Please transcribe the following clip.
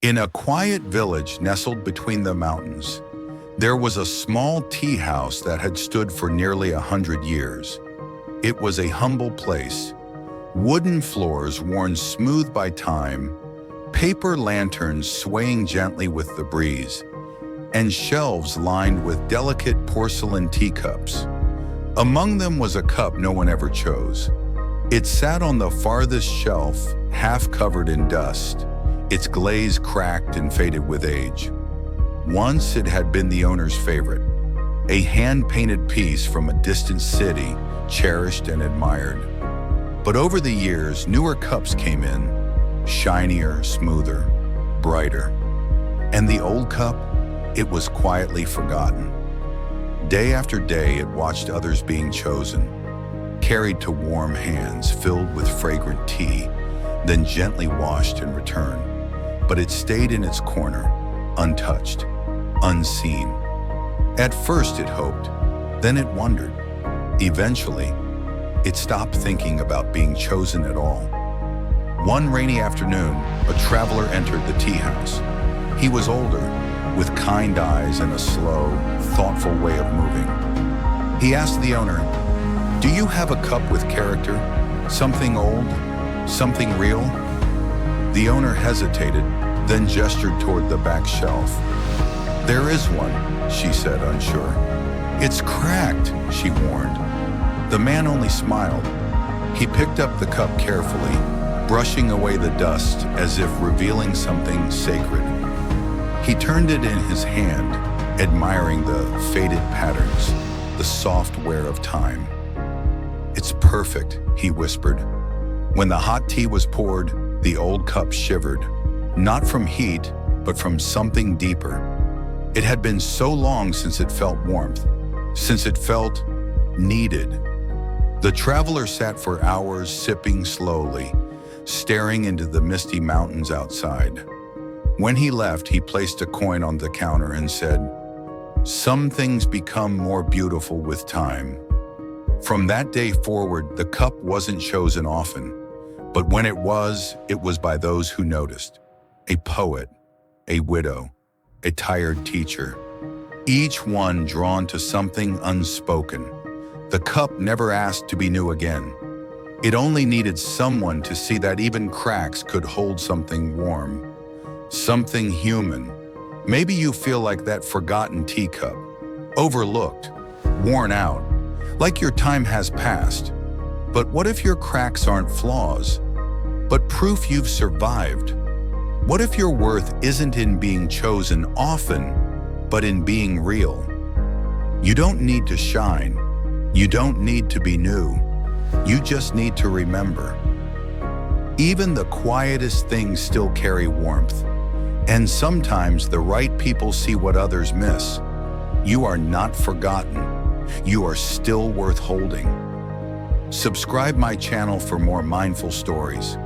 In a quiet village nestled between the mountains, there was a small tea house that had stood for nearly 100 years. It was a humble place, wooden floors worn smooth by time, paper lanterns swaying gently with the breeze, and shelves lined with delicate porcelain teacups. Among them was a cup no one ever chose. It sat on the farthest shelf, half covered in dust, its glaze cracked and faded with age. Once it had been the owner's favorite, a hand-painted piece from a distant city, cherished and admired. But over the years, newer cups came in, shinier, smoother, brighter. And the old cup, it was quietly forgotten. Day after day, it watched others being chosen, carried to warm hands filled with fragrant tea, then gently washed and returned. But it stayed in its corner, untouched, unseen. At first it hoped, then it wondered. Eventually, it stopped thinking about being chosen at all. One rainy afternoon, a traveler entered the tea house. He was older, with kind eyes and a slow, thoughtful way of moving. He asked the owner, "Do you have a cup with character? Something old? Something real?" The owner hesitated, then gestured toward the back shelf. "There is one," she said, unsure. "It's cracked," she warned. The man only smiled. He picked up the cup carefully, brushing away the dust as if revealing something sacred. He turned it in his hand, admiring the faded patterns, the soft wear of time. "It's perfect," he whispered. When the hot tea was poured, the old cup shivered, not from heat, but from something deeper. It had been so long since it felt warmth, since it felt needed. The traveler sat for hours, sipping slowly, staring into the misty mountains outside. When he left, he placed a coin on the counter and said, "Some things become more beautiful with time." From that day forward, the cup wasn't chosen often, but when it was by those who noticed. A poet, a widow, a tired teacher, each one drawn to something unspoken. The cup never asked to be new again. It only needed someone to see that even cracks could hold something warm, something human. Maybe you feel like that forgotten teacup, overlooked, worn out, like your time has passed. But what if your cracks aren't flaws, but proof you've survived? What if your worth isn't in being chosen often, but in being real? You don't need to shine. You don't need to be new. You just need to remember. Even the quietest things still carry warmth. And sometimes the right people see what others miss. You are not forgotten. You are still worth holding. Subscribe my channel for more mindful stories.